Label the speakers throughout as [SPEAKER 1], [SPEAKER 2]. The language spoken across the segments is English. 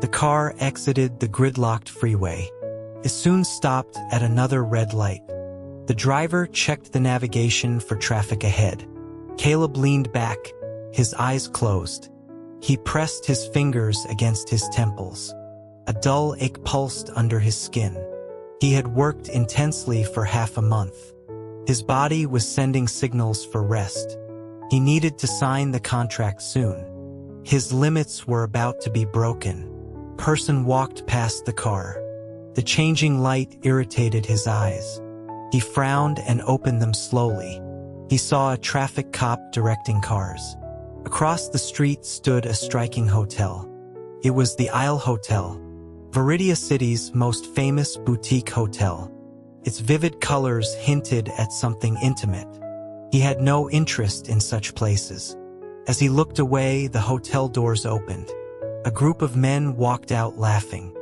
[SPEAKER 1] The car exited the gridlocked freeway. It soon stopped at another red light. The driver checked the navigation for traffic ahead. Caleb leaned back, his eyes closed. He pressed his fingers against his temples. A dull ache pulsed under his skin. He had worked intensely for half a month. His body was sending signals for rest. He needed to sign the contract soon. His limits were about to be broken. A person walked past the car. The changing light irritated his eyes. He frowned and opened them slowly. He saw a traffic cop directing cars. Across the street stood a striking hotel. It was the Isle Hotel, Viridia City's most famous boutique hotel. Its vivid colors hinted at something intimate. He had no interest in such places. As he looked away, the hotel doors opened. A group of men walked out laughing.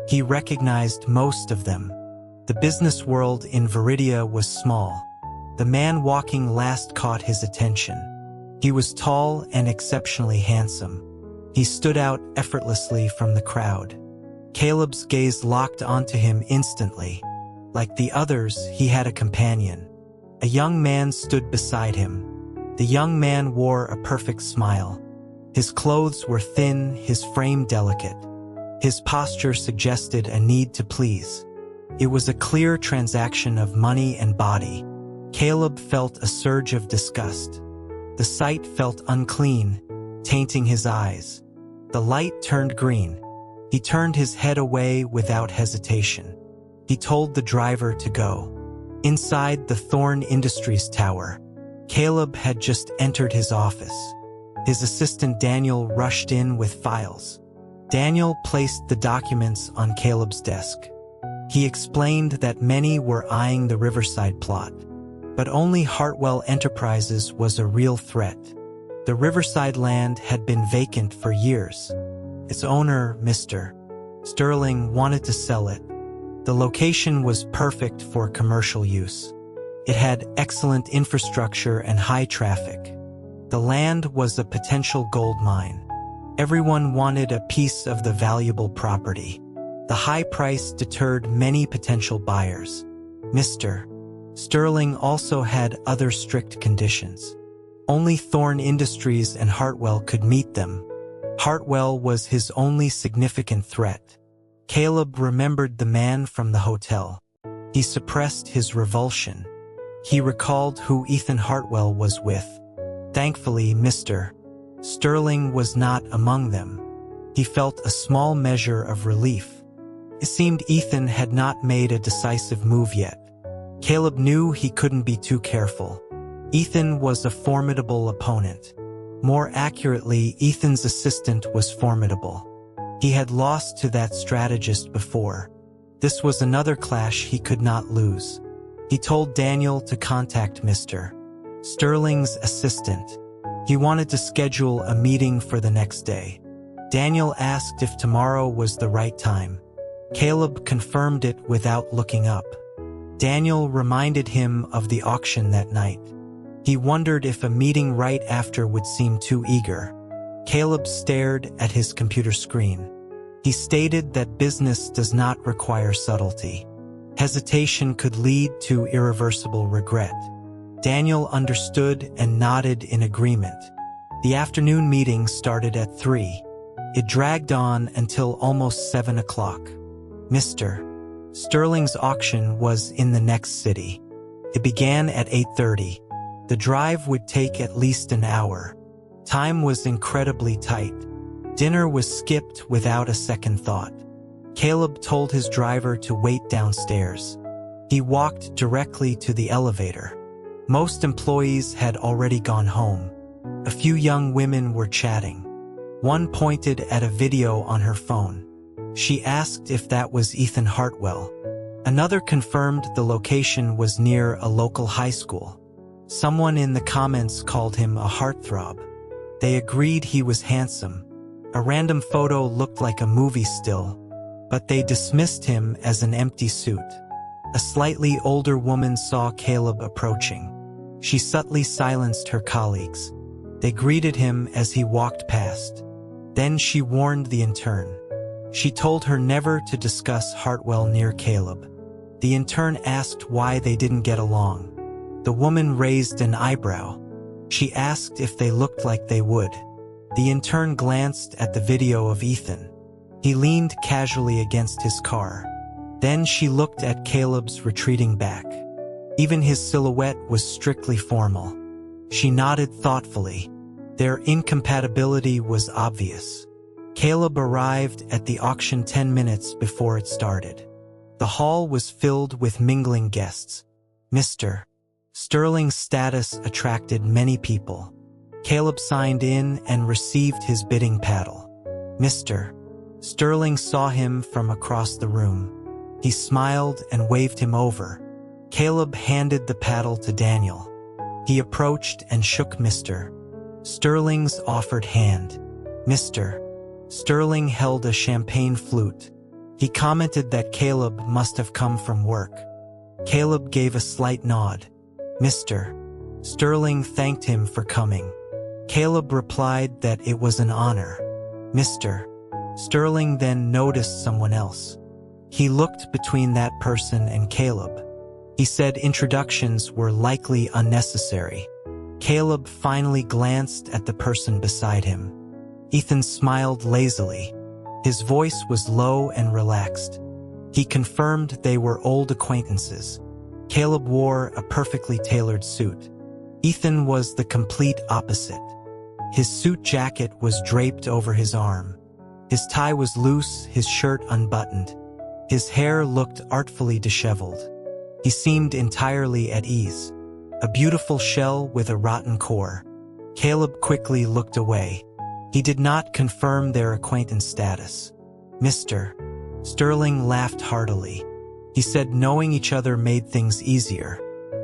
[SPEAKER 1] He recognized most of them. The business world in Viridia was small. The man walking last caught his attention. He was tall and exceptionally handsome. He stood out effortlessly from the crowd. Caleb's gaze locked onto him instantly. Like the others, he had a companion. A young man stood beside him. The young man wore a perfect smile. His clothes were thin, his frame delicate. His posture suggested a need to please. It was a clear transaction of money and body. Caleb felt a surge of disgust. The sight felt unclean, tainting his eyes. The light turned green. He turned his head away without hesitation. He told the driver to go. Inside the Thorn Industries tower, Caleb had just entered his office. His assistant Daniel rushed in with files. Daniel placed the documents on Caleb's desk. He explained that many were eyeing the Riverside plot, but only Hartwell Enterprises was a real threat. The Riverside land had been vacant for years. Its owner, Mr. Sterling, wanted to sell it. The location was perfect for commercial use. It had excellent infrastructure and high traffic. The land was a potential gold mine. Everyone wanted a piece of the valuable property. The high price deterred many potential buyers. Mr. Sterling also had other strict conditions. Only Thorn Industries and Hartwell could meet them. Hartwell was his only significant threat. Caleb remembered the man from the hotel. He suppressed his revulsion. He recalled who Ethan Hartwell was with. Thankfully, Mr. Sterling was not among them. He felt a small measure of relief. It seemed Ethan had not made a decisive move yet. Caleb knew he couldn't be too careful. Ethan was a formidable opponent. More accurately, Ethan's assistant was formidable. He had lost to that strategist before. This was another clash he could not lose. He told Daniel to contact Mr. Sterling's assistant. He wanted to schedule a meeting for the next day. Daniel asked if tomorrow was the right time. Caleb confirmed it without looking up. Daniel reminded him of the auction that night. He wondered if a meeting right after would seem too eager. Caleb stared at his computer screen. He stated that business does not require subtlety. Hesitation could lead to irreversible regret. Daniel understood and nodded in agreement. The afternoon meeting started at 3. It dragged on until almost 7 o'clock. Mr. Sterling's auction was in the next city. It began at 8:30. The drive would take at least an hour. Time was incredibly tight. Dinner was skipped without a second thought. Caleb told his driver to wait downstairs. He walked directly to the elevator. Most employees had already gone home. A few young women were chatting. One pointed at a video on her phone. She asked if that was Ethan Hartwell. Another confirmed the location was near a local high school. Someone in the comments called him a heartthrob. They agreed he was handsome. A random photo looked like a movie still, but they dismissed him as an empty suit. A slightly older woman saw Caleb approaching. She subtly silenced her colleagues. They greeted him as he walked past. Then she warned the intern. She told her never to discuss Hartwell near Caleb. The intern asked why they didn't get along. The woman raised an eyebrow. She asked if they looked like they would. The intern glanced at the video of Ethan. He leaned casually against his car. Then she looked at Caleb's retreating back. Even his silhouette was strictly formal. She nodded thoughtfully. Their incompatibility was obvious. Caleb arrived at the auction 10 minutes before it started. The hall was filled with mingling guests. Mr. Sterling's status attracted many people. Caleb signed in and received his bidding paddle. Mr. Sterling saw him from across the room. He smiled and waved him over. Caleb handed the paddle to Daniel. He approached and shook Mr. Sterling's offered hand. Mr. Sterling held a champagne flute. He commented that Caleb must have come from work. Caleb gave a slight nod. Mr. Sterling thanked him for coming. Caleb replied that it was an honor. Mr. Sterling then noticed someone else. He looked between that person and Caleb. He said introductions were likely unnecessary. Caleb finally glanced at the person beside him. Ethan smiled lazily. His voice was low and relaxed. He confirmed they were old acquaintances. Caleb wore a perfectly tailored suit. Ethan was the complete opposite. His suit jacket was draped over his arm. His tie was loose, his shirt unbuttoned. His hair looked artfully disheveled. He seemed entirely at ease. A beautiful shell with a rotten core. Caleb quickly looked away. He did not confirm their acquaintance status. Mr. Sterling laughed heartily. He said knowing each other made things easier.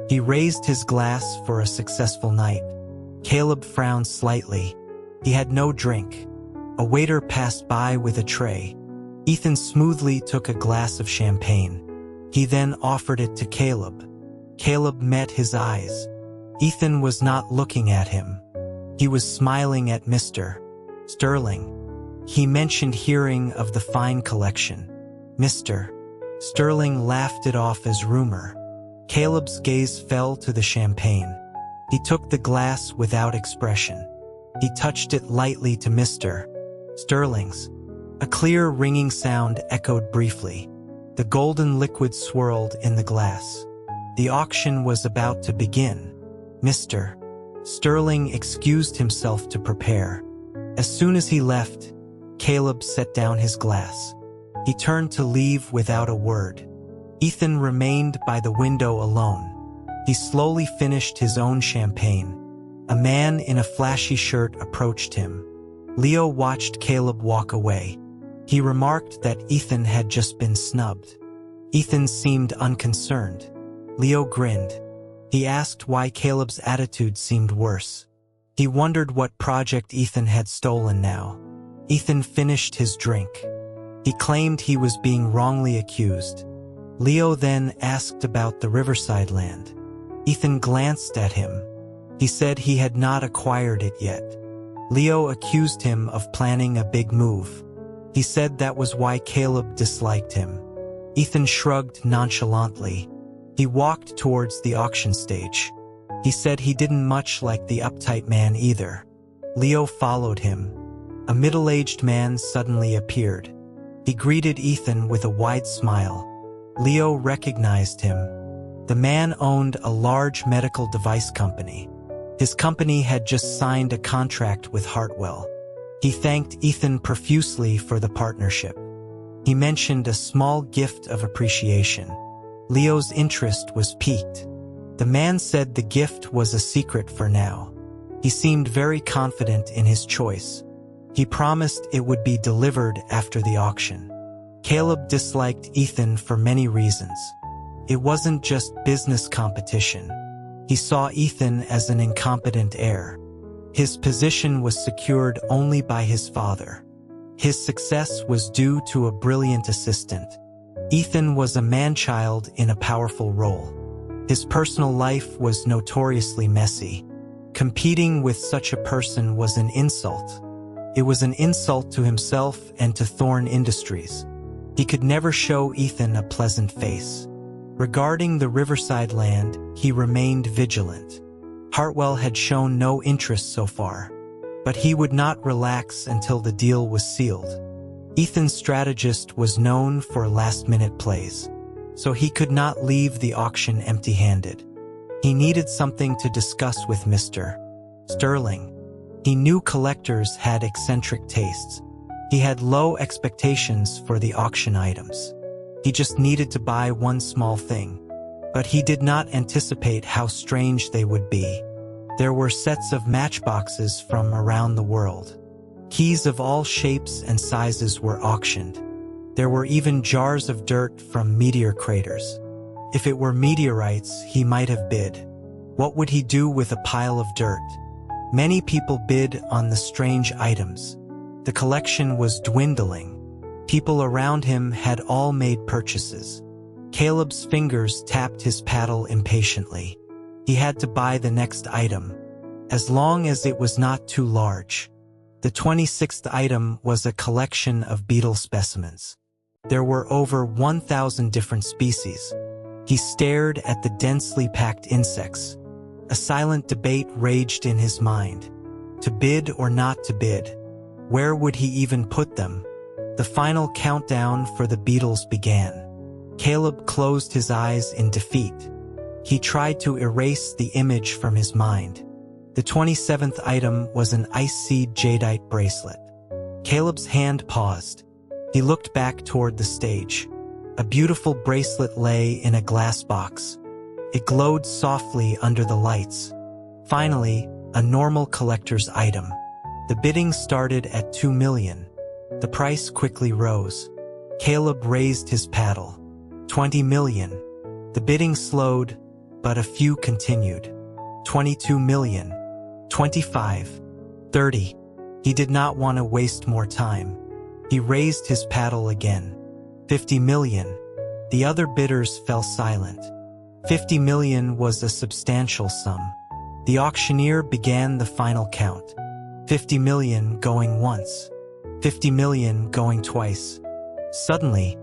[SPEAKER 1] He raised his glass for a successful night. Caleb frowned slightly. He had no drink. A waiter passed by with a tray. Ethan smoothly took a glass of champagne. He then offered it to Caleb. Caleb met his eyes. Ethan was not looking at him. He was smiling at Mr. Sterling. He mentioned hearing of the fine collection. Mr. Sterling laughed it off as rumor. Caleb's gaze fell to the champagne. He took the glass without expression. He touched it lightly to Mr. Sterling's. A clear ringing sound echoed briefly. The golden liquid swirled in the glass. The auction was about to begin. Mr. Sterling excused himself to prepare. As soon as he left, Caleb set down his glass. He turned to leave without a word. Ethan remained by the window alone. He slowly finished his own champagne. A man in a flashy shirt approached him. Leo watched Caleb walk away. He remarked that Ethan had just been snubbed. Ethan seemed unconcerned. Leo grinned. He asked why Caleb's attitude seemed worse. He wondered what project Ethan had stolen now. Ethan finished his drink. He claimed he was being wrongly accused. Leo then asked about the Riverside land. Ethan glanced at him. He said he had not acquired it yet. Leo accused him of planning a big move. He said that was why Caleb disliked him. Ethan shrugged nonchalantly. He walked towards the auction stage. He said he didn't much like the uptight man either. Leo followed him. A middle-aged man suddenly appeared. He greeted Ethan with a wide smile. Leo recognized him. The man owned a large medical device company. His company had just signed a contract with Hartwell. He thanked Ethan profusely for the partnership. He mentioned a small gift of appreciation. Leo's interest was piqued. The man said the gift was a secret for now. He seemed very confident in his choice. He promised it would be delivered after the auction. Caleb disliked Ethan for many reasons. It wasn't just business competition. He saw Ethan as an incompetent heir. His position was secured only by his father. His success was due to a brilliant assistant. Ethan was a man-child in a powerful role. His personal life was notoriously messy. Competing with such a person was an insult. It was an insult to himself and to Thorn Industries. He could never show Ethan a pleasant face. Regarding the Riverside land, he remained vigilant. Hartwell had shown no interest so far, but he would not relax until the deal was sealed. Ethan's strategist was known for last-minute plays, so he could not leave the auction empty-handed. He needed something to discuss with Mr. Sterling. He knew collectors had eccentric tastes. He had low expectations for the auction items. He just needed to buy one small thing, but he did not anticipate how strange they would be. There were sets of matchboxes from around the world. Keys of all shapes and sizes were auctioned. There were even jars of dirt from meteor craters. If it were meteorites, he might have bid. What would he do with a pile of dirt? Many people bid on the strange items. The collection was dwindling. People around him had all made purchases. Caleb's fingers tapped his paddle impatiently. He had to buy the next item, as long as it was not too large. The 26th item was a collection of beetle specimens. There were over 1,000 different species. He stared at the densely packed insects. A silent debate raged in his mind. To bid or not to bid? Where would he even put them? The final countdown for the beetles began. Caleb closed his eyes in defeat. He tried to erase the image from his mind. The 27th item was an ice seed jadeite bracelet. Caleb's hand paused. He looked back toward the stage. A beautiful bracelet lay in a glass box. It glowed softly under the lights. Finally, a normal collector's item. The bidding started at 2 million. The price quickly rose. Caleb raised his paddle. 20 million. The bidding slowed, but a few continued. 22 million. 25. 30. He did not want to waste more time. He raised his paddle again. 50 million. The other bidders fell silent. 50 million was a substantial sum. The auctioneer began the final count. 50 million going once. 50 million going twice. Suddenly,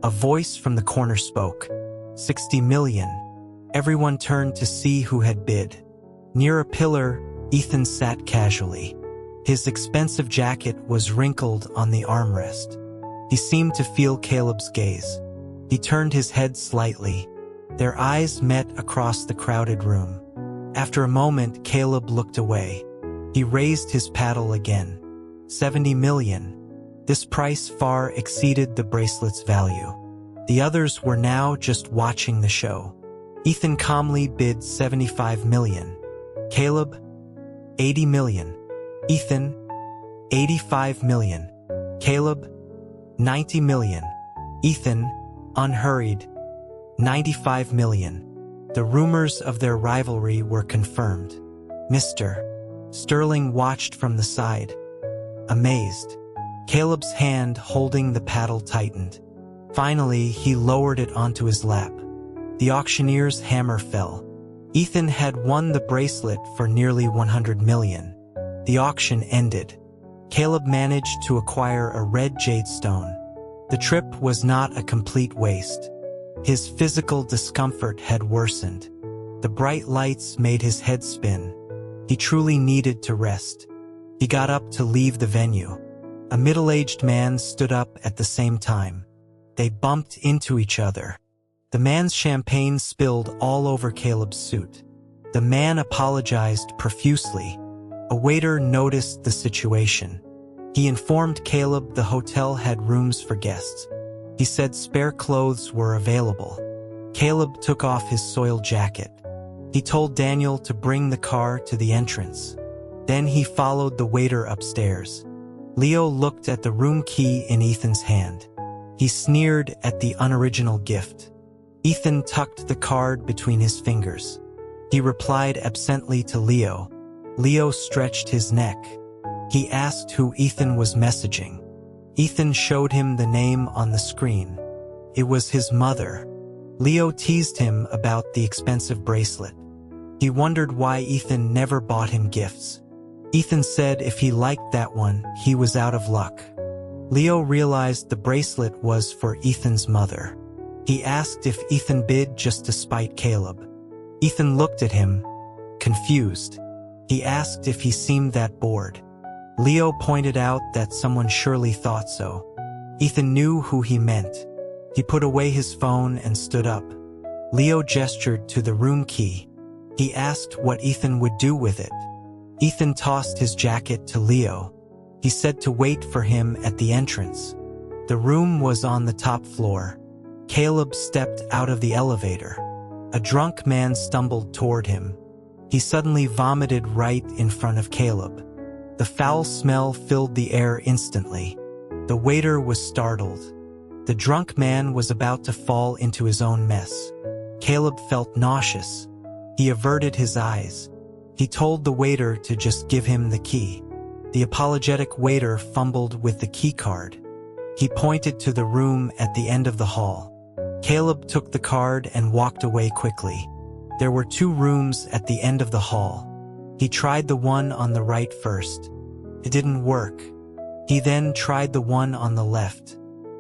[SPEAKER 1] a voice from the corner spoke. 60 million. Everyone turned to see who had bid. Near a pillar, Ethan sat casually. His expensive jacket was wrinkled on the armrest. He seemed to feel Caleb's gaze. He turned his head slightly. Their eyes met across the crowded room. After a moment, Caleb looked away. He raised his paddle again. 70 million. This price far exceeded the bracelet's value. The others were now just watching the show. Ethan calmly bid 75 million. Caleb, 80 million. Ethan, 85 million. Caleb, 90 million. Ethan, unhurried, 95 million. The rumors of their rivalry were confirmed. Mr. Sterling watched from the side, amazed. Caleb's hand holding the paddle tightened. Finally, he lowered it onto his lap. The auctioneer's hammer fell. Ethan had won the bracelet for nearly 100 million. The auction ended. Caleb managed to acquire a red jade stone. The trip was not a complete waste. His physical discomfort had worsened. The bright lights made his head spin. He truly needed to rest. He got up to leave the venue. A middle-aged man stood up at the same time. They bumped into each other. The man's champagne spilled all over Caleb's suit. The man apologized profusely. A waiter noticed the situation. He informed Caleb the hotel had rooms for guests. He said spare clothes were available. Caleb took off his soiled jacket. He told Daniel to bring the car to the entrance. Then he followed the waiter upstairs. Leo looked at the room key in Ethan's hand. He sneered at the unoriginal gift. Ethan tucked the card between his fingers. He replied absently to Leo. Leo stretched his neck. He asked who Ethan was messaging. Ethan showed him the name on the screen. It was his mother. Leo teased him about the expensive bracelet. He wondered why Ethan never bought him gifts. Ethan said if he liked that one, he was out of luck. Leo realized the bracelet was for Ethan's mother. He asked if Ethan bid just to spite Caleb. Ethan looked at him, confused. He asked if he seemed that bored. Leo pointed out that someone surely thought so. Ethan knew who he meant. He put away his phone and stood up. Leo gestured to the room key. He asked what Ethan would do with it. Ethan tossed his jacket to Leo. He said to wait for him at the entrance. The room was on the top floor. Caleb stepped out of the elevator. A drunk man stumbled toward him. He suddenly vomited right in front of Caleb. The foul smell filled the air instantly. The waiter was startled. The drunk man was about to fall into his own mess. Caleb felt nauseous. He averted his eyes. He told the waiter to just give him the key. The apologetic waiter fumbled with the key card. He pointed to the room at the end of the hall. Caleb took the card and walked away quickly. There were 2 rooms at the end of the hall. He tried the one on the right first. It didn't work. He then tried the one on the left.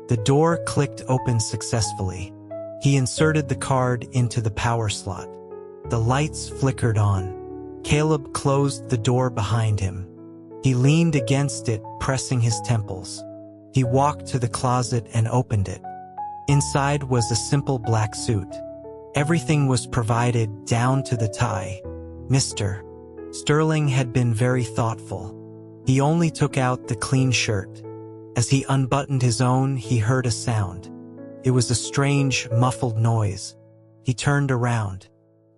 [SPEAKER 1] The door clicked open successfully. He inserted the card into the power slot. The lights flickered on. Caleb closed the door behind him. He leaned against it, pressing his temples. He walked to the closet and opened it. Inside was a simple black suit. Everything was provided down to the tie. Mr. Sterling had been very thoughtful. He only took out the clean shirt. As he unbuttoned his own, he heard a sound. It was a strange, muffled noise. He turned around.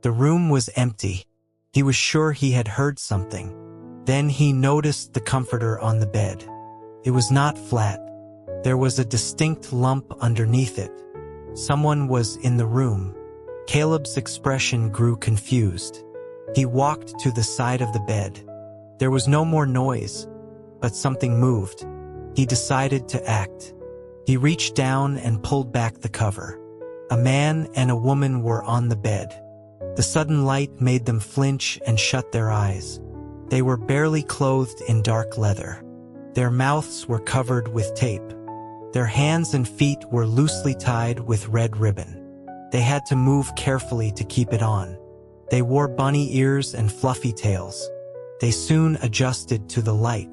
[SPEAKER 1] The room was empty. He was sure he had heard something. Then he noticed the comforter on the bed. It was not flat. There was a distinct lump underneath it. Someone was in the room. Caleb's expression grew confused. He walked to the side of the bed. There was no more noise, but something moved. He decided to act. He reached down and pulled back the cover. A man and a woman were on the bed. The sudden light made them flinch and shut their eyes. They were barely clothed in dark leather. Their mouths were covered with tape. Their hands and feet were loosely tied with red ribbon. They had to move carefully to keep it on. They wore bunny ears and fluffy tails. They soon adjusted to the light.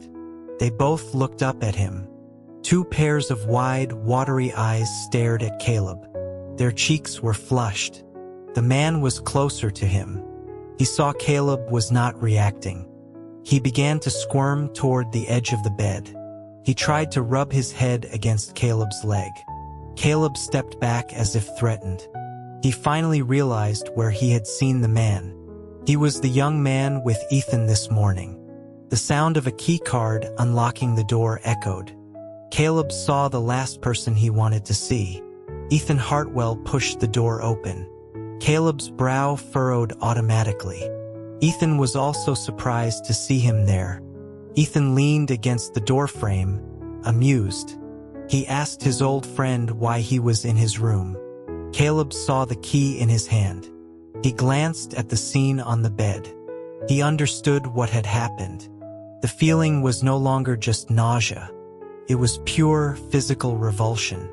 [SPEAKER 1] They both looked up at him. 2 pairs of wide, watery eyes stared at Caleb. Their cheeks were flushed. The man was closer to him. He saw Caleb was not reacting. He began to squirm toward the edge of the bed. He tried to rub his head against Caleb's leg. Caleb stepped back as if threatened. He finally realized where he had seen the man. He was the young man with Ethan this morning. The sound of a key card unlocking the door echoed. Caleb saw the last person he wanted to see. Ethan Hartwell pushed the door open. Caleb's brow furrowed automatically. Ethan was also surprised to see him there. Ethan leaned against the doorframe, amused. He asked his old friend why he was in his room. Caleb saw the key in his hand. He glanced at the scene on the bed. He understood what had happened. The feeling was no longer just nausea. It was pure physical revulsion.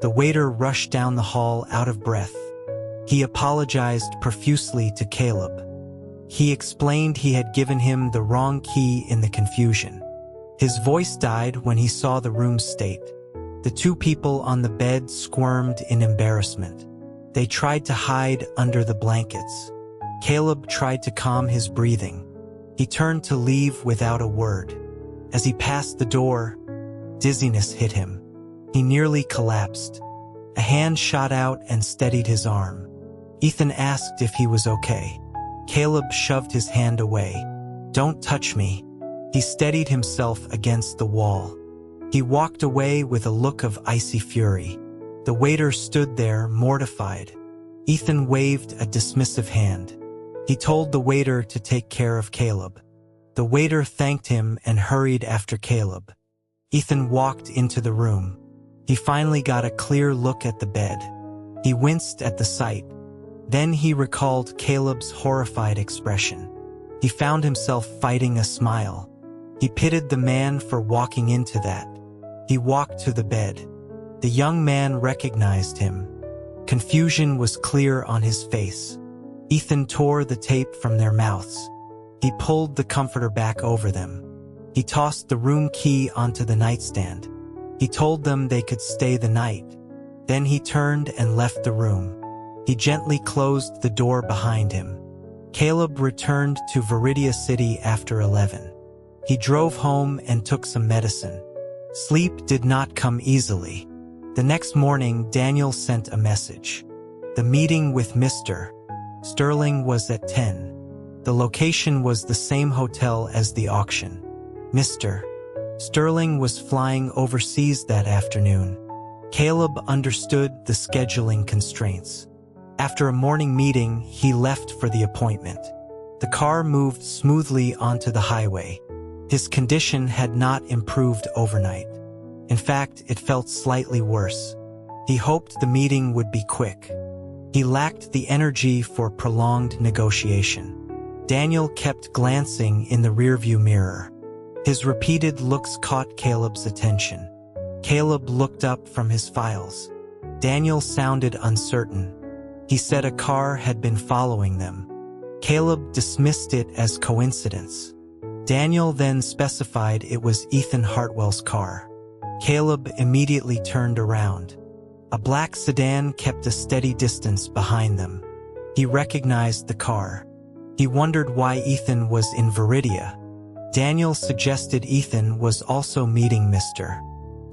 [SPEAKER 1] The waiter rushed down the hall out of breath. He apologized profusely to Caleb. He explained he had given him the wrong key in the confusion. His voice died when he saw the room's state. The 2 people on the bed squirmed in embarrassment. They tried to hide under the blankets. Caleb tried to calm his breathing. He turned to leave without a word. As he passed the door, dizziness hit him. He nearly collapsed. A hand shot out and steadied his arm. Ethan asked if he was okay. Caleb shoved his hand away. "Don't touch me." He steadied himself against the wall. He walked away with a look of icy fury. The waiter stood there, mortified. Ethan waved a dismissive hand. He told the waiter to take care of Caleb. The waiter thanked him and hurried after Caleb. Ethan walked into the room. He finally got a clear look at the bed. He winced at the sight. Then he recalled Caleb's horrified expression. He He found himself fighting a smile. He pitied the man for walking into that. He walked to the bed. The young man recognized him. Confusion was clear on his face. Ethan tore the tape from their mouths. He pulled the comforter back over them. He tossed the room key onto the nightstand. He told them they could stay the night. Then he turned and left the room. He gently closed the door behind him. Caleb returned to Viridia City after 11. He drove home and took some medicine. Sleep did not come easily. The next morning, Daniel sent a message. The meeting with Mr. Sterling was at 10. The location was the same hotel as the auction. Mr. Sterling was flying overseas that afternoon. Caleb understood the scheduling constraints. After a morning meeting, he left for the appointment. The car moved smoothly onto the highway. His condition had not improved overnight. In fact, it felt slightly worse. He hoped the meeting would be quick. He lacked the energy for prolonged negotiation. Daniel kept glancing in the rearview mirror. His repeated looks caught Caleb's attention. Caleb looked up from his files. Daniel sounded uncertain. He said a car had been following them. Caleb dismissed it as coincidence. Daniel then specified it was Ethan Hartwell's car. Caleb immediately turned around. A black sedan kept a steady distance behind them. He recognized the car. He wondered why Ethan was in Viridia. Daniel suggested Ethan was also meeting Mr.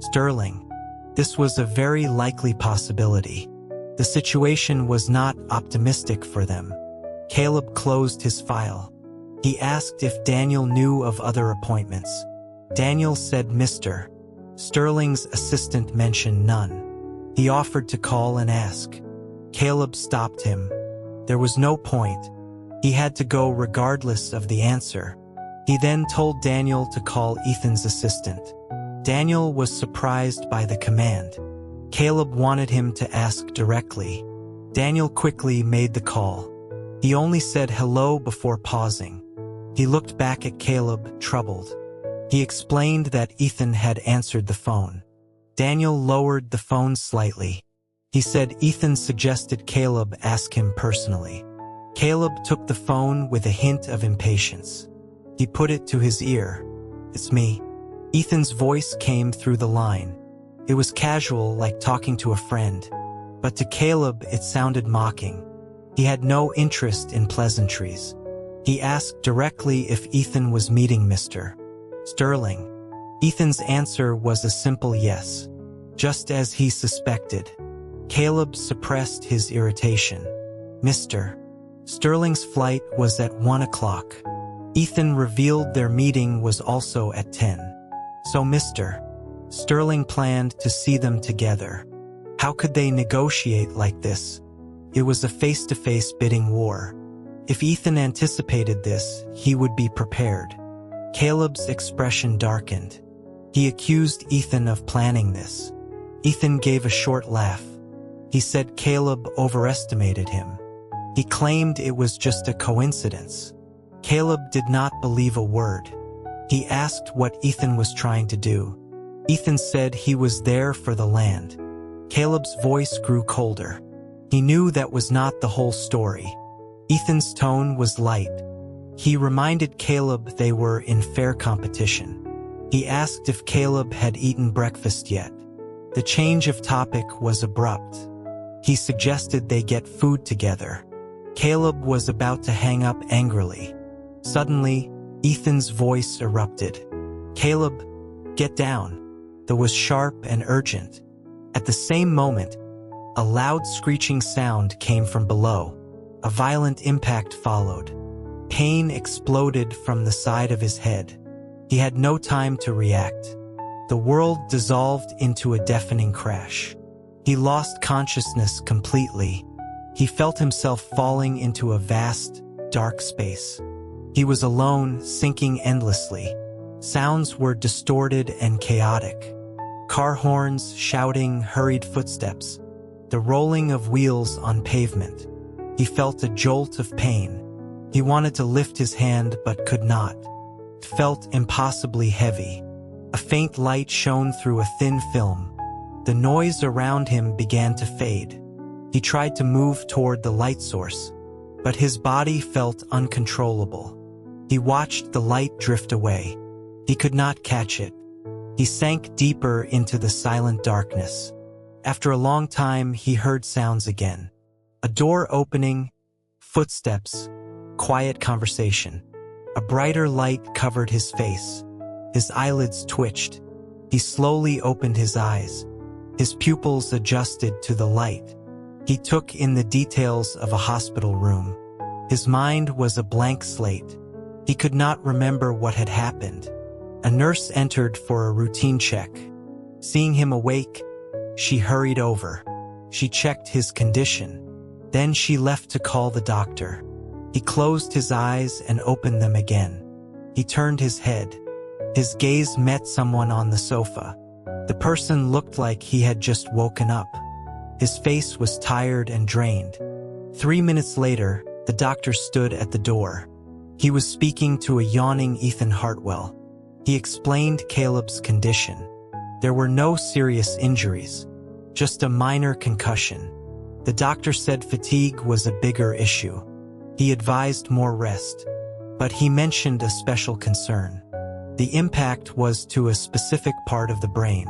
[SPEAKER 1] Sterling. This was a very likely possibility. The situation was not optimistic for them. Caleb closed his file. He asked if Daniel knew of other appointments. Daniel said Mr. Sterling's assistant mentioned none. He offered to call and ask. Caleb stopped him. There was no point. He had to go regardless of the answer. He then told Daniel to call Ethan's assistant. Daniel was surprised by the command. Caleb wanted him to ask directly. Daniel quickly made the call. He only said hello before pausing. He looked back at Caleb, troubled. He explained that Ethan had answered the phone. Daniel lowered the phone slightly. He said Ethan suggested Caleb ask him personally. Caleb took the phone with a hint of impatience. He put it to his ear. "It's me." Ethan's voice came through the line. It was casual, like talking to a friend. But to Caleb, it sounded mocking. He had no interest in pleasantries. He asked directly if Ethan was meeting Mr. Sterling. Ethan's answer was a simple yes. Just as he suspected. Caleb suppressed his irritation. Mr. Sterling's flight was at 1 o'clock. Ethan revealed their meeting was also at 10. So Mr. Sterling planned to see them together. How could they negotiate like this? It was a face-to-face bidding war. If Ethan anticipated this, he would be prepared. Caleb's expression darkened. He accused Ethan of planning this. Ethan gave a short laugh. He said Caleb overestimated him. He claimed it was just a coincidence. Caleb did not believe a word. He asked what Ethan was trying to do. Ethan said he was there for the land. Caleb's voice grew colder. He knew that was not the whole story. Ethan's tone was light. He reminded Caleb they were in fair competition. He asked if Caleb had eaten breakfast yet. The change of topic was abrupt. He suggested they get food together. Caleb was about to hang up angrily. Suddenly, Ethan's voice erupted. "Caleb, get down." That was sharp and urgent. At the same moment, a loud screeching sound came from below. A violent impact followed. Pain exploded from the side of his head. He had no time to react. The world dissolved into a deafening crash. He lost consciousness completely. He felt himself falling into a vast, dark space. He was alone, sinking endlessly. Sounds were distorted and chaotic. Car horns, shouting, hurried footsteps. The rolling of wheels on pavement. He felt a jolt of pain. He wanted to lift his hand but could not. It felt impossibly heavy. A faint light shone through a thin film. The noise around him began to fade. He tried to move toward the light source, but his body felt uncontrollable. He watched the light drift away. He could not catch it. He sank deeper into the silent darkness. After a long time, he heard sounds again. A door opening, footsteps, quiet conversation. A brighter light covered his face. His eyelids twitched. He slowly opened his eyes. His pupils adjusted to the light. He took in the details of a hospital room. His mind was a blank slate. He could not remember what had happened. A nurse entered for a routine check. Seeing him awake, she hurried over. She checked his condition. Then she left to call the doctor. He closed his eyes and opened them again. He turned his head. His gaze met someone on the sofa. The person looked like he had just woken up. His face was tired and drained. 3 minutes later, the doctor stood at the door. He was speaking to a yawning Ethan Hartwell. He explained Caleb's condition. There were no serious injuries, just a minor concussion. The doctor said fatigue was a bigger issue. He advised more rest, but he mentioned a special concern. The impact was to a specific part of the brain.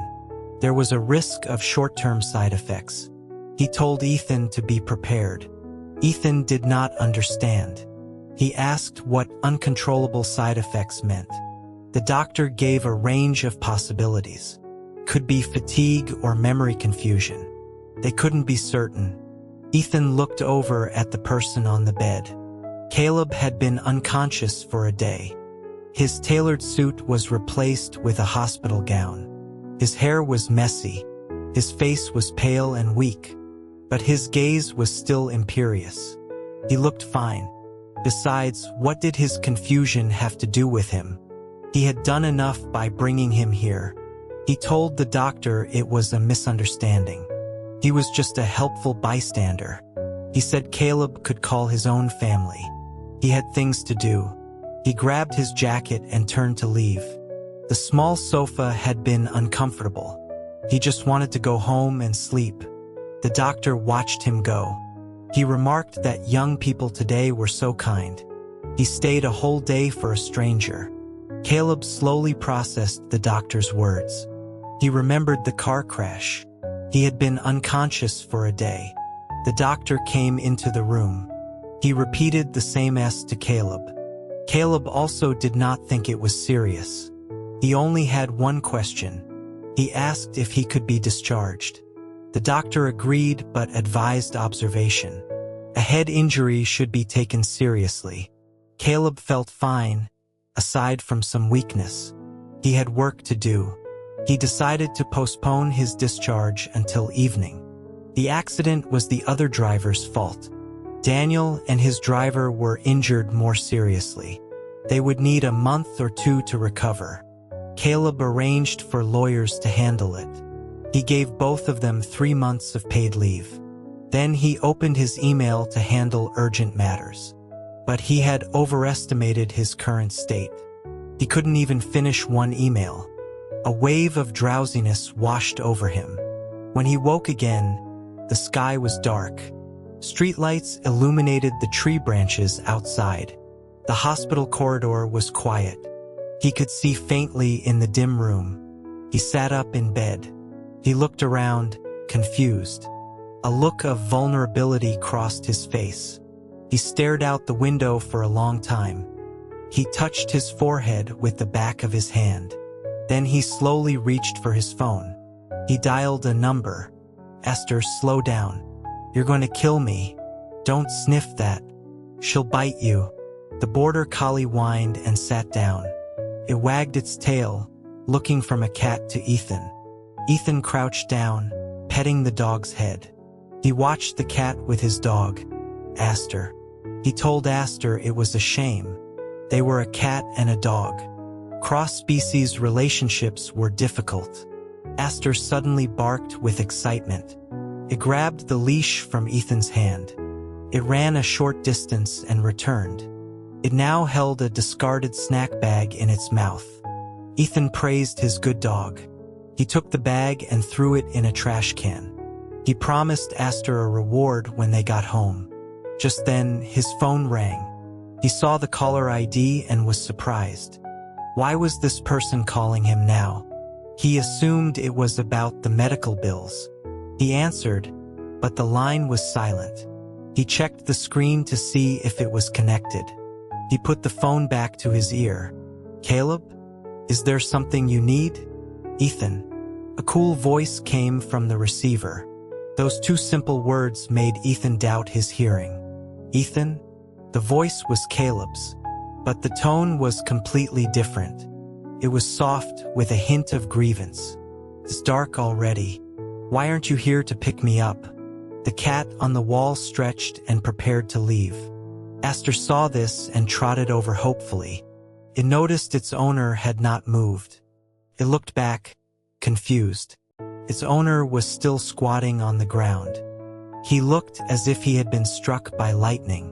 [SPEAKER 1] There was a risk of short-term side effects. He told Ethan to be prepared. Ethan did not understand. He asked what uncontrollable side effects meant. The doctor gave a range of possibilities. Could be fatigue or memory confusion. They couldn't be certain. Ethan looked over at the person on the bed. Caleb had been unconscious for a day. His tailored suit was replaced with a hospital gown. His hair was messy. His face was pale and weak, but his gaze was still imperious. He looked fine. Besides, what did his confusion have to do with him? He had done enough by bringing him here. He told the doctor it was a misunderstanding. He was just a helpful bystander. He said Caleb could call his own family. He had things to do. He grabbed his jacket and turned to leave. The small sofa had been uncomfortable. He just wanted to go home and sleep. The doctor watched him go. He remarked that young people today were so kind. He stayed a whole day for a stranger. Caleb slowly processed the doctor's words. He remembered the car crash. He had been unconscious for a day. The doctor came into the room. He repeated the same to Caleb. Caleb also did not think it was serious. He only had one question. He asked if he could be discharged. The doctor agreed but advised observation. A head injury should be taken seriously. Caleb felt fine, aside from some weakness. He had work to do. He decided to postpone his discharge until evening. The accident was the other driver's fault. Daniel and his driver were injured more seriously. They would need a month or two to recover. Caleb arranged for lawyers to handle it. He gave both of them 3 months of paid leave. Then he opened his email to handle urgent matters. But he had overestimated his current state. He couldn't even finish one email. A wave of drowsiness washed over him. When he woke again, the sky was dark. Streetlights illuminated the tree branches outside. The hospital corridor was quiet. He could see faintly in the dim room. He sat up in bed. He looked around, confused. A look of vulnerability crossed his face. He stared out the window for a long time. He touched his forehead with the back of his hand. Then he slowly reached for his phone. He dialed a number. "Esther, slow down. You're going to kill me. Don't sniff that. She'll bite you." The border collie whined and sat down. It wagged its tail, looking from a cat to Ethan. Ethan crouched down, petting the dog's head. He watched the cat with his dog, Astor. He told Astor it was a shame. They were a cat and a dog. Cross-species relationships were difficult. Astor suddenly barked with excitement. It grabbed the leash from Ethan's hand. It ran a short distance and returned. It now held a discarded snack bag in its mouth. Ethan praised his good dog. He took the bag and threw it in a trash can. He promised Aster a reward when they got home. Just then, his phone rang. He saw the caller ID and was surprised. Why was this person calling him now? He assumed it was about the medical bills. He answered, but the line was silent. He checked the screen to see if it was connected. He put the phone back to his ear. "Caleb? Is there something you need?" "Ethan." A cool voice came from the receiver. Those two simple words made Ethan doubt his hearing. "Ethan?" The voice was Caleb's, but the tone was completely different. It was soft with a hint of grievance. "It's dark already. Why aren't you here to pick me up?" The cat on the wall stretched and prepared to leave. Aster saw this and trotted over hopefully. It noticed its owner had not moved. It looked back, confused. Its owner was still squatting on the ground. He looked as if he had been struck by lightning.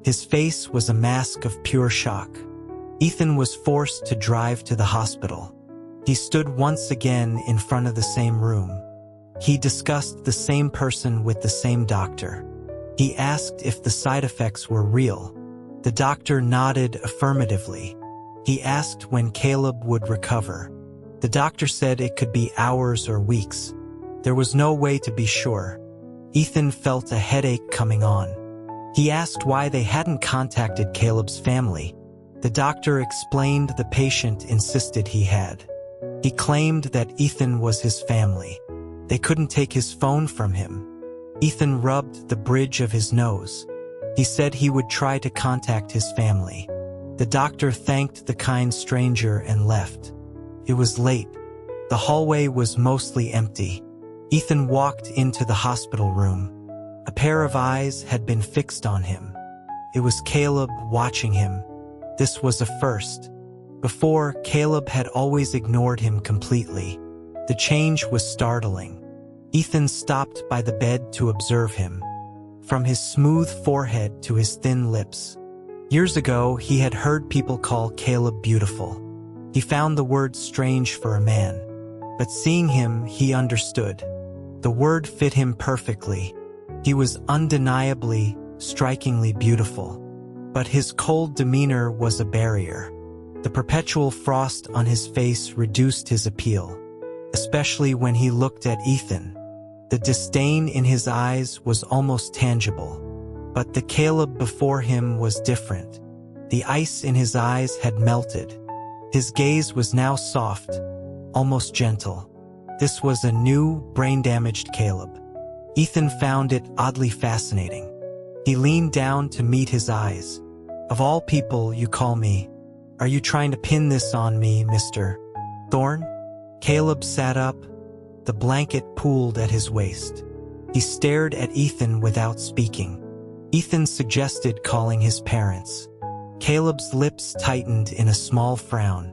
[SPEAKER 1] His face was a mask of pure shock. Ethan was forced to drive to the hospital. He stood once again in front of the same room. He discussed the same person with the same doctor. He asked if the side effects were real. The doctor nodded affirmatively. He asked when Caleb would recover. The doctor said it could be hours or weeks. There was no way to be sure. Ethan felt a headache coming on. He asked why they hadn't contacted Caleb's family. The doctor explained the patient insisted he had. He claimed that Ethan was his family. They couldn't take his phone from him. Ethan rubbed the bridge of his nose. He said he would try to contact his family. The doctor thanked the kind stranger and left. It was late. The hallway was mostly empty. Ethan walked into the hospital room. A pair of eyes had been fixed on him. It was Caleb watching him. This was a first. Before, Caleb had always ignored him completely. The change was startling. Ethan stopped by the bed to observe him. From his smooth forehead to his thin lips. Years ago, he had heard people call Caleb beautiful. He found the word strange for a man. But seeing him, he understood. The word fit him perfectly. He was undeniably, strikingly beautiful. But his cold demeanor was a barrier. The perpetual frost on his face reduced his appeal, especially when he looked at Ethan. The disdain in his eyes was almost tangible. But the Caleb before him was different. The ice in his eyes had melted. His gaze was now soft, almost gentle. This was a new, brain-damaged Caleb. Ethan found it oddly fascinating. He leaned down to meet his eyes. "Of all people you call me. Are you trying to pin this on me, Mr. Thorne?" Caleb sat up. The blanket pooled at his waist. He stared at Ethan without speaking. Ethan suggested calling his parents. Caleb's lips tightened in a small frown.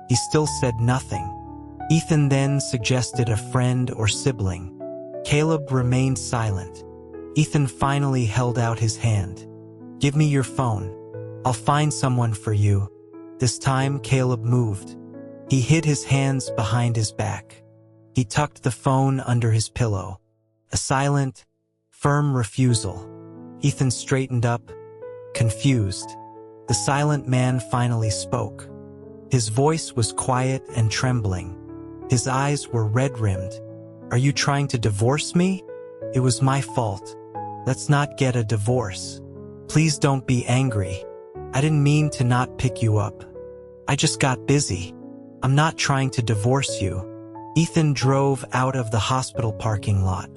[SPEAKER 1] He still said nothing. Ethan then suggested a friend or sibling. Caleb remained silent. Ethan finally held out his hand. "Give me your phone. I'll find someone for you." This time, Caleb moved. He hid his hands behind his back. He tucked the phone under his pillow. A silent, firm refusal. Ethan straightened up, confused. The silent man finally spoke. His voice was quiet and trembling. His eyes were red-rimmed. "Are you trying to divorce me? It was my fault. Let's not get a divorce. Please don't be angry. I didn't mean to not pick you up. I just got busy. I'm not trying to divorce you." Ethan drove out of the hospital parking lot.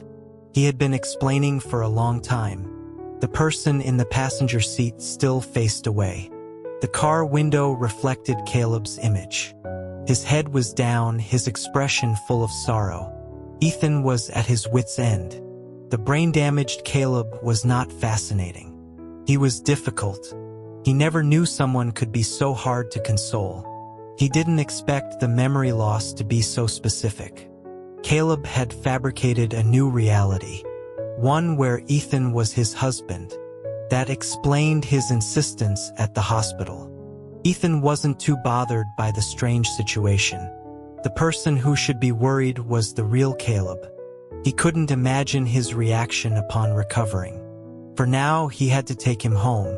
[SPEAKER 1] He had been explaining for a long time. The person in the passenger seat still faced away. The car window reflected Caleb's image. His head was down, his expression full of sorrow. Ethan was at his wit's end. The brain-damaged Caleb was not fascinating. He was difficult. He never knew someone could be so hard to console. He didn't expect the memory loss to be so specific. Caleb had fabricated a new reality. One where Ethan was his husband. That explained his insistence at the hospital. Ethan wasn't too bothered by the strange situation. The person who should be worried was the real Caleb. He couldn't imagine his reaction upon recovering. For now, he had to take him home.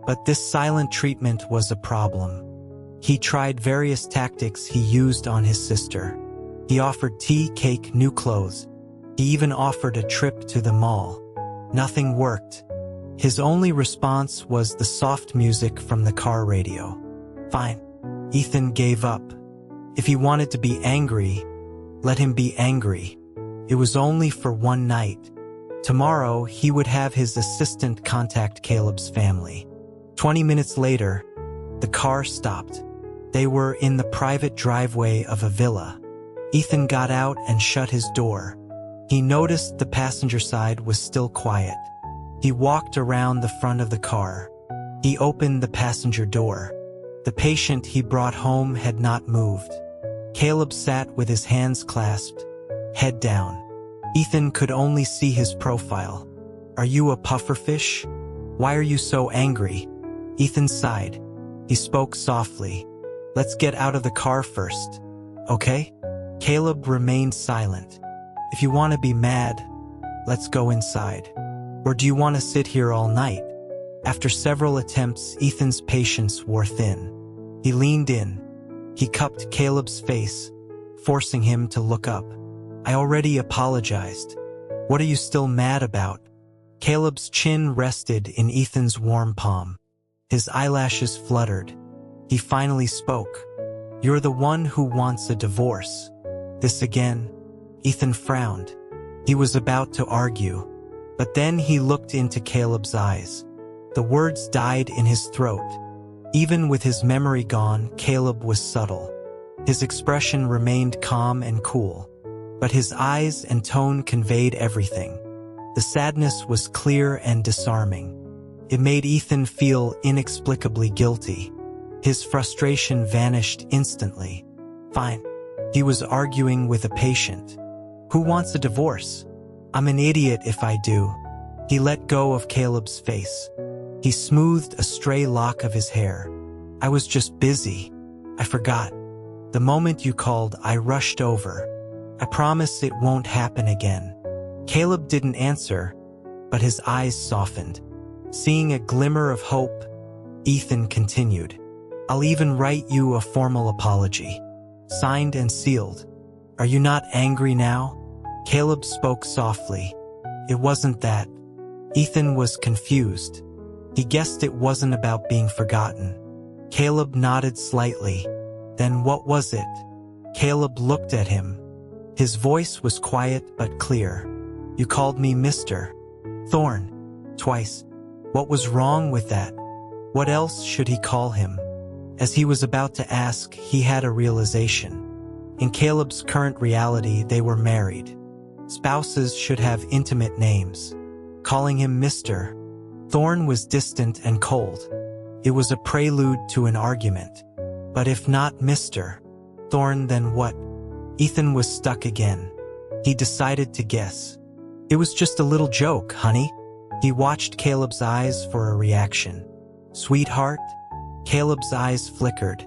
[SPEAKER 1] But this silent treatment was a problem. He tried various tactics he used on his sister. He offered tea, cake, new clothes. He even offered a trip to the mall. Nothing worked. His only response was the soft music from the car radio. Fine. Ethan gave up. If he wanted to be angry, let him be angry. It was only for one night. Tomorrow, he would have his assistant contact Caleb's family. 20 minutes later, the car stopped. They were in the private driveway of a villa. Ethan got out and shut his door. He noticed the passenger side was still quiet. He walked around the front of the car. He opened the passenger door. The patient he brought home had not moved. Caleb sat with his hands clasped, head down. Ethan could only see his profile. Are you a pufferfish? Why are you so angry? Ethan sighed. He spoke softly. Let's get out of the car first. Okay? Caleb remained silent. If you want to be mad, let's go inside. Or do you want to sit here all night? After several attempts, Ethan's patience wore thin. He leaned in. He cupped Caleb's face, forcing him to look up. I already apologized. What are you still mad about? Caleb's chin rested in Ethan's warm palm. His eyelashes fluttered. He finally spoke. You're the one who wants a divorce. This again? Ethan frowned. He was about to argue. But then he looked into Caleb's eyes. The words died in his throat. Even with his memory gone, Caleb was subtle. His expression remained calm and cool. But his eyes and tone conveyed everything. The sadness was clear and disarming. It made Ethan feel inexplicably guilty. His frustration vanished instantly. Fine. He was arguing with a patient. Who wants a divorce? I'm an idiot if I do. He let go of Caleb's face. He smoothed a stray lock of his hair. I was just busy. I forgot. The moment you called, I rushed over. I promise it won't happen again. Caleb didn't answer, but his eyes softened. Seeing a glimmer of hope, Ethan continued. I'll even write you a formal apology. Signed and sealed. Are you not angry now? Caleb spoke softly. It wasn't that. Ethan was confused. He guessed it wasn't about being forgotten. Caleb nodded slightly. Then what was it? Caleb looked at him. His voice was quiet but clear. You called me Mr. Thorne. Twice. What was wrong with that? What else should he call him? As he was about to ask, he had a realization. In Caleb's current reality, they were married. Spouses should have intimate names. Calling him Mr. Thorne was distant and cold. It was a prelude to an argument. But if not Mr. Thorne, then what? Ethan was stuck again. He decided to guess. It was just a little joke, honey. He watched Caleb's eyes for a reaction. Sweetheart? Caleb's eyes flickered.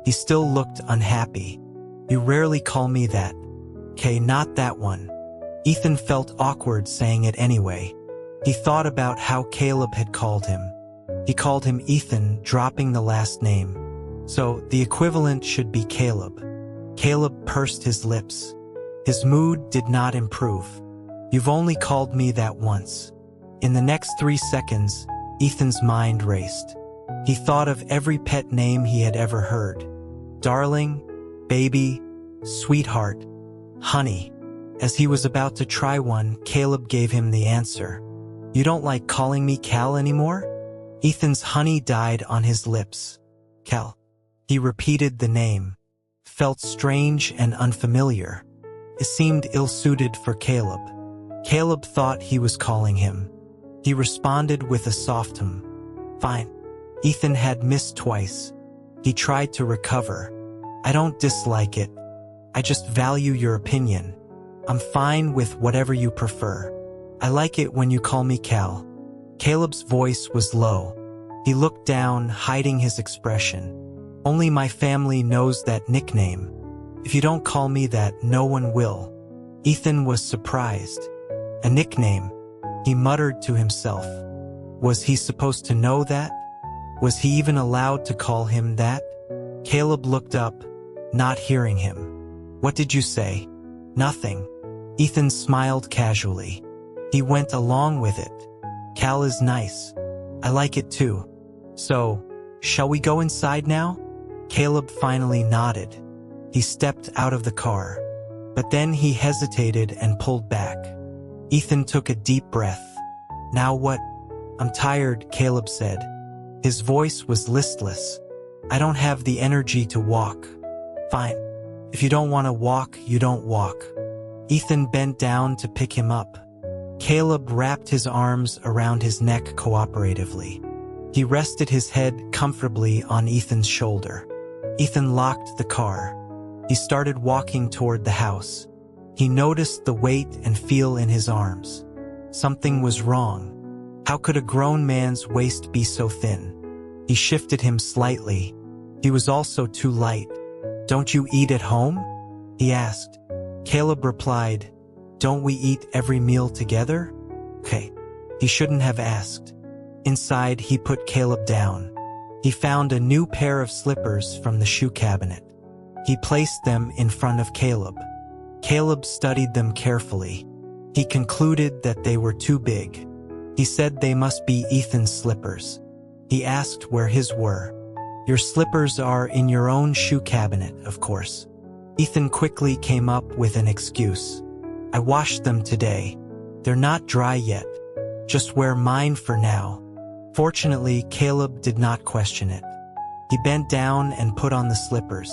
[SPEAKER 1] He still looked unhappy. You rarely call me that. Okay, not that one. Ethan felt awkward saying it anyway. He thought about how Caleb had called him. He called him Ethan, dropping the last name. So, the equivalent should be Caleb. Caleb pursed his lips. His mood did not improve. You've only called me that once. In the next 3 seconds, Ethan's mind raced. He thought of every pet name he had ever heard. Darling, baby, sweetheart, honey. As he was about to try one, Caleb gave him the answer. You don't like calling me Cal anymore? Ethan's honey died on his lips. Cal. He repeated the name. Felt strange and unfamiliar. It seemed ill-suited for Caleb. Caleb thought he was calling him. He responded with a soft Fine. Ethan had missed twice. He tried to recover. I don't dislike it. I just value your opinion. I'm fine with whatever you prefer. I like it when you call me Cal. Caleb's voice was low. He looked down, hiding his expression. Only my family knows that nickname. If you don't call me that, no one will. Ethan was surprised. A nickname, he muttered to himself. Was he supposed to know that? Was he even allowed to call him that? Caleb looked up, not hearing him. What did you say? Nothing. Ethan smiled casually. He went along with it. Cal is nice. I like it too. So, shall we go inside now? Caleb finally nodded. He stepped out of the car. But then he hesitated and pulled back. Ethan took a deep breath. Now what? I'm tired, Caleb said. His voice was listless. I don't have the energy to walk. Fine. If you don't want to walk, you don't walk. Ethan bent down to pick him up. Caleb wrapped his arms around his neck cooperatively. He rested his head comfortably on Ethan's shoulder. Ethan locked the car. He started walking toward the house. He noticed the weight and feel in his arms. Something was wrong. How could a grown man's waist be so thin? He shifted him slightly. He was also too light. Don't you eat at home? He asked. Caleb replied, Don't we eat every meal together? Okay. He shouldn't have asked. Inside, he put Caleb down. He found a new pair of slippers from the shoe cabinet. He placed them in front of Caleb. Caleb studied them carefully. He concluded that they were too big. He said they must be Ethan's slippers. He asked where his were. Your slippers are in your own shoe cabinet, of course. Ethan quickly came up with an excuse. I washed them today. They're not dry yet. Just wear mine for now. Fortunately, Caleb did not question it. He bent down and put on the slippers.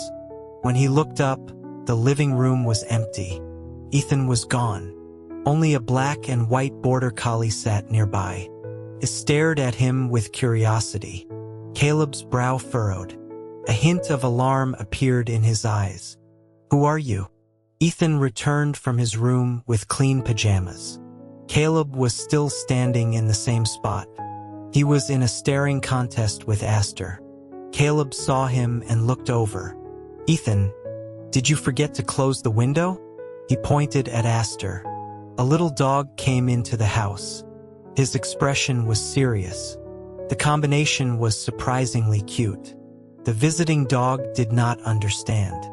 [SPEAKER 1] When he looked up, the living room was empty. Ethan was gone. Only a black and white border collie sat nearby. It stared at him with curiosity. Caleb's brow furrowed. A hint of alarm appeared in his eyes. Who are you? Ethan returned from his room with clean pajamas. Caleb was still standing in the same spot. He was in a staring contest with Aster. Caleb saw him and looked over. Ethan, did you forget to close the window? He pointed at Aster. A little dog came into the house. His expression was serious. The combination was surprisingly cute. The visiting dog did not understand.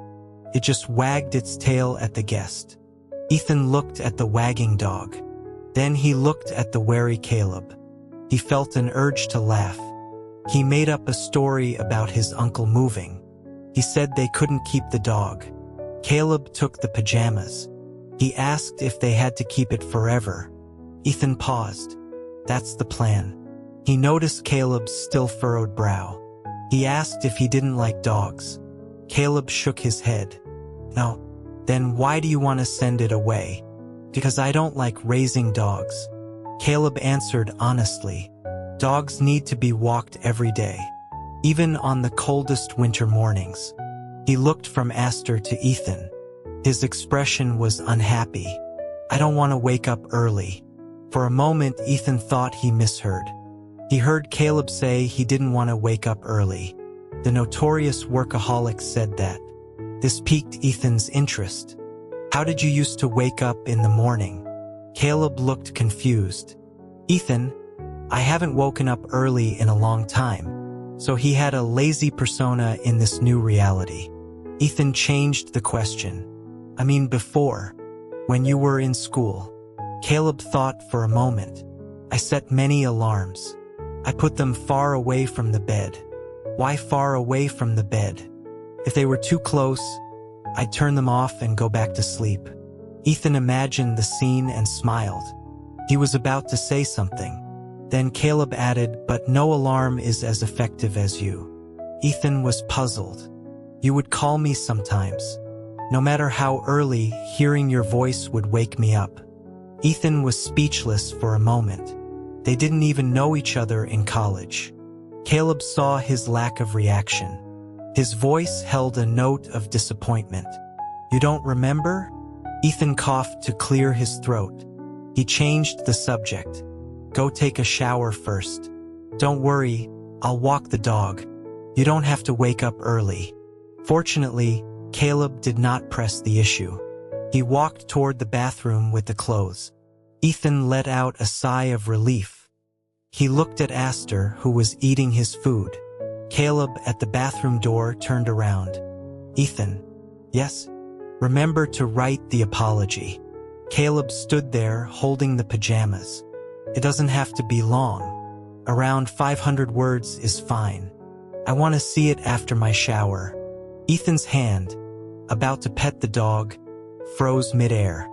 [SPEAKER 1] It just wagged its tail at the guest. Ethan looked at the wagging dog. Then he looked at the wary Caleb. He felt an urge to laugh. He made up a story about his uncle moving. He said they couldn't keep the dog. Caleb took the pajamas. He asked if they had to keep it forever. Ethan paused. That's the plan. He noticed Caleb's still furrowed brow. He asked if he didn't like dogs. Caleb shook his head. No. Then why do you want to send it away? Because I don't like raising dogs. Caleb answered honestly. Dogs need to be walked every day, even on the coldest winter mornings. He looked from Aster to Ethan. His expression was unhappy. I don't want to wake up early. For a moment, Ethan thought he misheard. He heard Caleb say he didn't want to wake up early. The notorious workaholic said that. This piqued Ethan's interest. How did you used to wake up in the morning? Caleb looked confused. Ethan, I haven't woken up early in a long time. So he had a lazy persona in this new reality. Ethan changed the question. I mean before, when you were in school. Caleb thought for a moment. I set many alarms. I put them far away from the bed. Why far away from the bed? If they were too close, I'd turn them off and go back to sleep. Ethan imagined the scene and smiled. He was about to say something. Then Caleb added, but no alarm is as effective as you. Ethan was puzzled. You would call me sometimes. No matter how early, hearing your voice would wake me up. Ethan was speechless for a moment. They didn't even know each other in college. Caleb saw his lack of reaction. His voice held a note of disappointment. You don't remember? Ethan coughed to clear his throat. He changed the subject. Go take a shower first. Don't worry, I'll walk the dog. You don't have to wake up early. Fortunately, Caleb did not press the issue. He walked toward the bathroom with the clothes. Ethan let out a sigh of relief. He looked at Astor, who was eating his food. Caleb at the bathroom door turned around. Ethan, yes? Remember to write the apology. Caleb stood there holding the pajamas. It doesn't have to be long. Around 500 words is fine. I want to see it after my shower. Ethan's hand, about to pet the dog, froze midair.